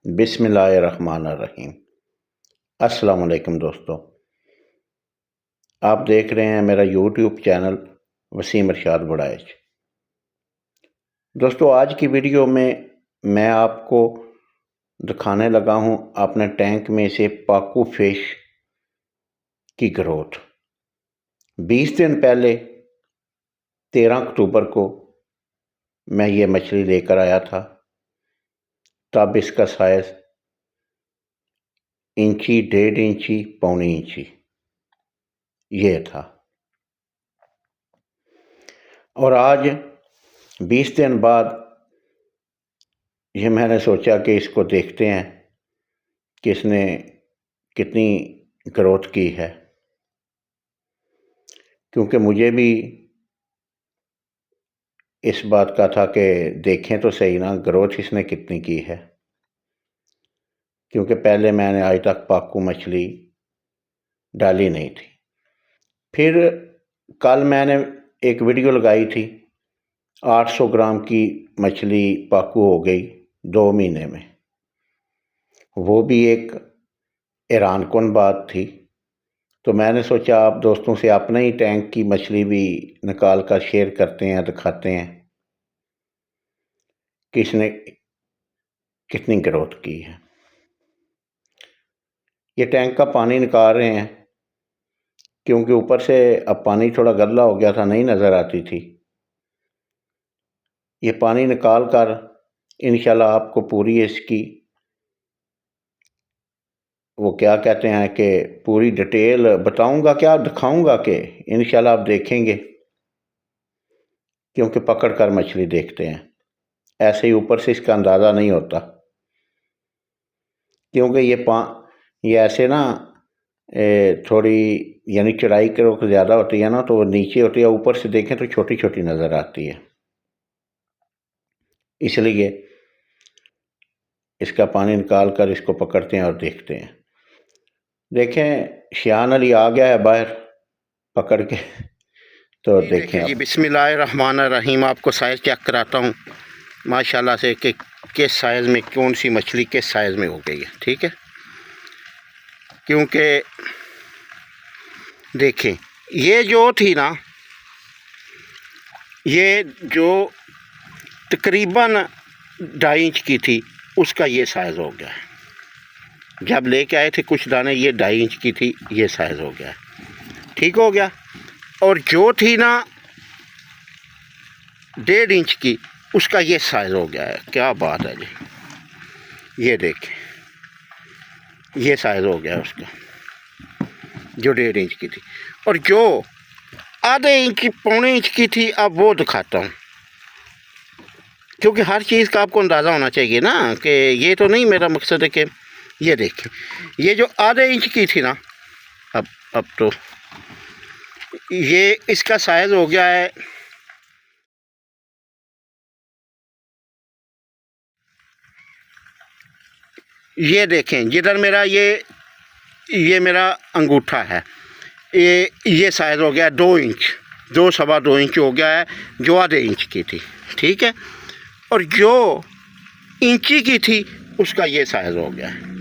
बिस्मिल्लाहिर्रहमानिर्रहीम। अस्सलाम वालेकुम दोस्तों, आप देख रहे हैं मेरा यूट्यूब चैनल वसीम इरशाद वड़ाइच। दोस्तों, आज की वीडियो में मैं आपको दिखाने लगा हूं अपने टैंक में से पाकू फिश की ग्रोथ। 20 दिन पहले 13 अक्टूबर को मैं ये मछली लेकर आया था। तब इसका साइज़ इंची, 1.5 इंची, पौनी इंची ये था। और आज 20 दिन बाद ये मैंने सोचा कि इसको देखते हैं कि इसने कितनी ग्रोथ की है, क्योंकि मुझे भी इस बात का था कि देखें तो सही ना ग्रोथ इसने कितनी की है, क्योंकि पहले मैंने आज तक पाकू मछली डाली नहीं थी। फिर कल मैंने एक वीडियो लगाई थी, 800 ग्राम की मछली पाकू हो गई 2 महीने में। वो भी एक हैरानकुन बात थी। तो मैंने सोचा आप दोस्तों से अपने ही टैंक की मछली भी निकाल कर शेयर करते हैं, दिखाते हैं कि इसने कितनी ग्रोथ की है। ये टैंक का पानी निकाल रहे हैं, क्योंकि ऊपर से अब पानी थोड़ा गंदा हो गया था, नहीं नज़र आती थी। ये पानी निकाल कर इंशाल्लाह आपको पूरी इसकी वो क्या कहते हैं कि पूरी डिटेल बताऊंगा, क्या दिखाऊंगा कि इंशाल्लाह आप देखेंगे, क्योंकि पकड़ कर मछली देखते हैं, ऐसे ही ऊपर से इसका अंदाज़ा नहीं होता। क्योंकि ये ऐसे ना थोड़ी यानी चढ़ाई करो ज़्यादा होती है ना, तो नीचे होती है, ऊपर से देखें तो छोटी छोटी नज़र आती है। इसलिए इसका पानी निकाल कर इसको पकड़ते हैं और देखते हैं। देखें शान अली आ गया है बाहर पकड़ के, तो देखें जी। बिस्मिल्लाहिर्रहमानिर्रहीम। आपको साइज़ चेक कराता हूँ माशाल्लाह से कि किस साइज़ में कौन सी मछली किस साइज़ में हो गई है। ठीक है, क्योंकि देखें ये जो थी ना, ये जो तकरीबन 2.5 इंच की थी, उसका ये साइज़ हो गया है। जब लेके आए थे कुछ दाने, ये 2.5 इंच की थी, ये साइज़ हो गया है। ठीक हो गया। और जो थी ना 1.5 इंच की, उसका ये साइज़ हो गया है। क्या बात है जी, ये देखें ये साइज़ हो गया उसका, जो 1.5 इंच की थी। और जो आधे इंच, पौने इंच की थी, अब वो दिखाता हूँ, क्योंकि हर चीज़ का आपको अंदाज़ा होना चाहिए ना, कि ये तो नहीं मेरा मकसद है कि ये देखें, ये जो आधे इंच की थी ना, अब तो ये इसका साइज़ हो गया है ये देखें, जिधर मेरा ये मेरा अंगूठा है, ये साइज़ हो गया 2 इंच, 2 सवा 2 इंच हो गया है, जो आधे इंच की थी। ठीक है, और जो इंची की थी उसका ये साइज़ हो गया है,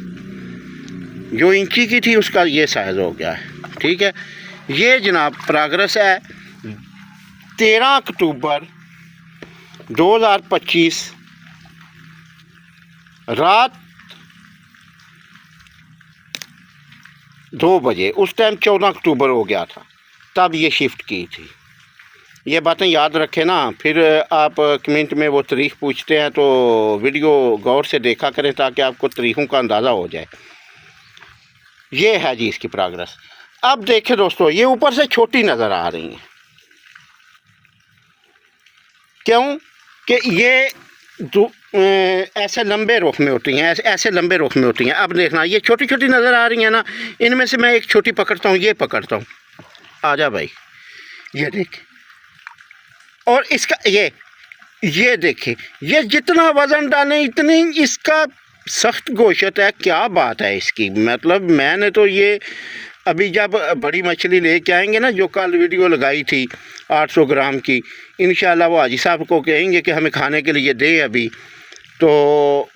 जो इंची की थी उसका ये साइज़ हो गया है। ठीक है, ये जनाब प्रोग्रेस है 13 अक्टूबर 2025 रात 2 बजे। उस टाइम 14 अक्टूबर हो गया था, तब ये शिफ्ट की थी। ये बातें याद रखें ना, फिर आप कमेंट में वो तारीख पूछते हैं तो वीडियो गौर से देखा करें, ताकि आपको तारीखों का अंदाज़ा हो जाए। ये है जी इसकी प्रोग्रेस। अब देखें दोस्तों, ये ऊपर से छोटी नज़र आ रही हैं, क्यों कि ये ऐसे लंबे रुख में होती हैं, ऐसे लंबे रुख में होती हैं। अब देखना, ये छोटी छोटी नज़र आ रही हैं ना, इनमें से मैं एक छोटी पकड़ता हूँ, ये पकड़ता हूँ, आ जा भाई, ये देख। और इसका ये देखें, ये जितना वज़न डालें इतनी इसका सख्त गोश्त है। क्या बात है इसकी, मतलब मैंने तो ये अभी जब बड़ी मछली लेके आएंगे ना, जो कल वीडियो लगाई थी 800 ग्राम की, इंशाल्लाह वो हाजी साहब को कहेंगे कि हमें खाने के लिए दें अभी, तो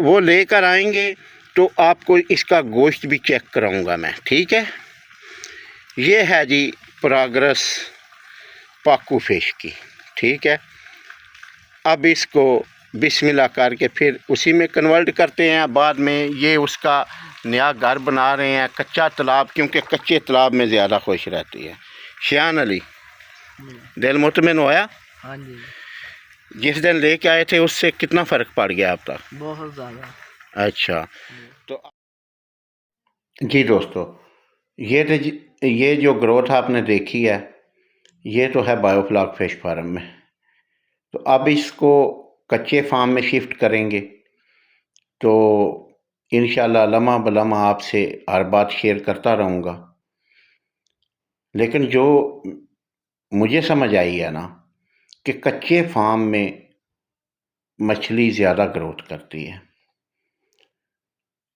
वो लेकर आएंगे तो आपको इसका गोश्त भी चेक कराऊंगा मैं, ठीक है। ये है जी प्रोग्रेस पाकू फिश की, ठीक है। अब इसको बिस्मिल्लाह करके फिर उसी में कन्वर्ट करते हैं। बाद में ये उसका नया घर बना रहे हैं, कच्चा तालाब, क्योंकि कच्चे तालाब में ज़्यादा खुश रहती है। शियान अली दिल मुतमिन होया? हाँ जी। जिस दिन लेके आए थे उससे कितना फ़र्क पड़ गया अब तक? बहुत ज़्यादा। अच्छा, तो जी दोस्तों, ये जो ग्रोथ आपने देखी है, ये तो है बायोफ्लॉक फिश फार्म में। तो अब इसको कच्चे फार्म में शिफ्ट करेंगे, तो इंशाल्लाह लम्हा बलम्हा आपसे हर बात शेयर करता रहूँगा। लेकिन जो मुझे समझ आई है ना, कि कच्चे फार्म में मछली ज़्यादा ग्रोथ करती है।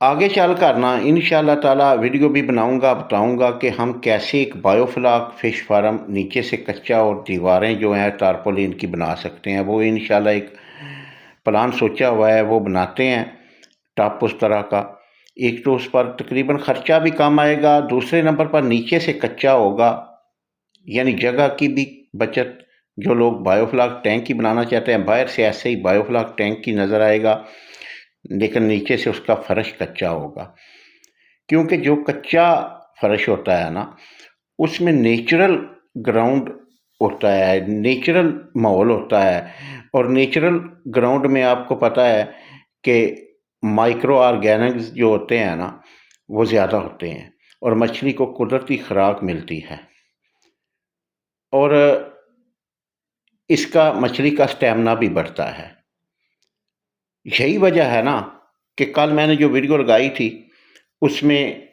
आगे चल कर ना इंशाल्लाह ताला वीडियो भी बनाऊंगा, बताऊंगा कि हम कैसे एक बायोफ्लॉक फिश फार्म नीचे से कच्चा और दीवारें जो हैं टारपोलिन की बना सकते हैं। वो इंशाल्लाह एक प्लान सोचा हुआ है, वो बनाते हैं टॉप उस तरह का। एक तो उस पर तकरीबन ख़र्चा भी कम आएगा, दूसरे नंबर पर नीचे से कच्चा होगा, यानी जगह की भी बचत। जो लोग बायोफ्लॉक टैंक ही बनाना चाहते हैं, बाहर से ऐसे ही बायोफ्लॉक टैंक की नज़र आएगा, लेकिन नीचे से उसका फर्श कच्चा होगा। क्योंकि जो कच्चा फर्श होता है ना, उसमें नेचुरल ग्राउंड होता है, नेचुरल माहौल होता है। और नेचुरल ग्राउंड में आपको पता है कि माइक्रो ऑर्गेनिक्स जो होते हैं ना, वो ज़्यादा होते हैं और मछली को कुदरती खुराक मिलती है। और इसका मछली का स्टेमिना भी बढ़ता है। यही वजह है ना कि कल मैंने जो वीडियो लगाई थी उसमें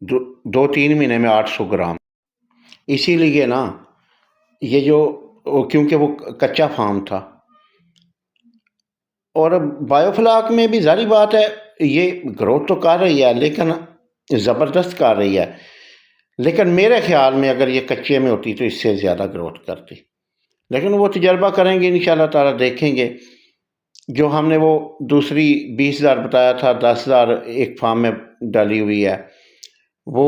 2-3 महीने में 800 ग्राम। इसीलिए ना ये जो क्योंकि वो कच्चा फार्म था। और बायोफ्लॉक में भी जारी बात है, ये ग्रोथ तो कर रही है, लेकिन ज़बरदस्त कर रही है। लेकिन मेरे ख्याल में अगर ये कच्चे में होती तो इससे ज़्यादा ग्रोथ करती। लेकिन वो तजर्बा करेंगे इंशाल्लाह ताला, देखेंगे। जो हमने वो दूसरी 20,000 बताया था, 10,000 एक फार्म में डाली हुई है, वो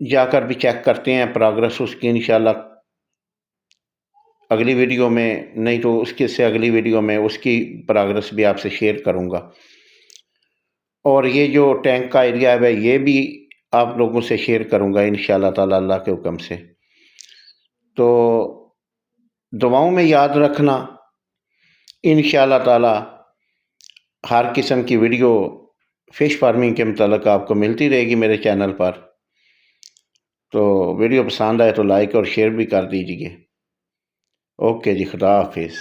जाकर भी चेक करते हैं प्रोग्रेस उसकी इंशाल्लाह अगली वीडियो में। नहीं तो उसके से अगली वीडियो में उसकी प्रोग्रेस भी आपसे शेयर करूंगा। और ये जो टैंक का एरिया है ये भी आप लोगों से शेयर करूंगा इंशाल्लाह ताला अल्लाह के हुक्म से। तो दुआओं में याद रखना, इंशाल्लाह ताला हर किस्म की वीडियो फ़िश फार्मिंग के मुतालिक आपको मिलती रहेगी मेरे चैनल पर। तो वीडियो पसंद आए तो लाइक और शेयर भी कर दीजिए। ओके जी, खुदा हाफिज़।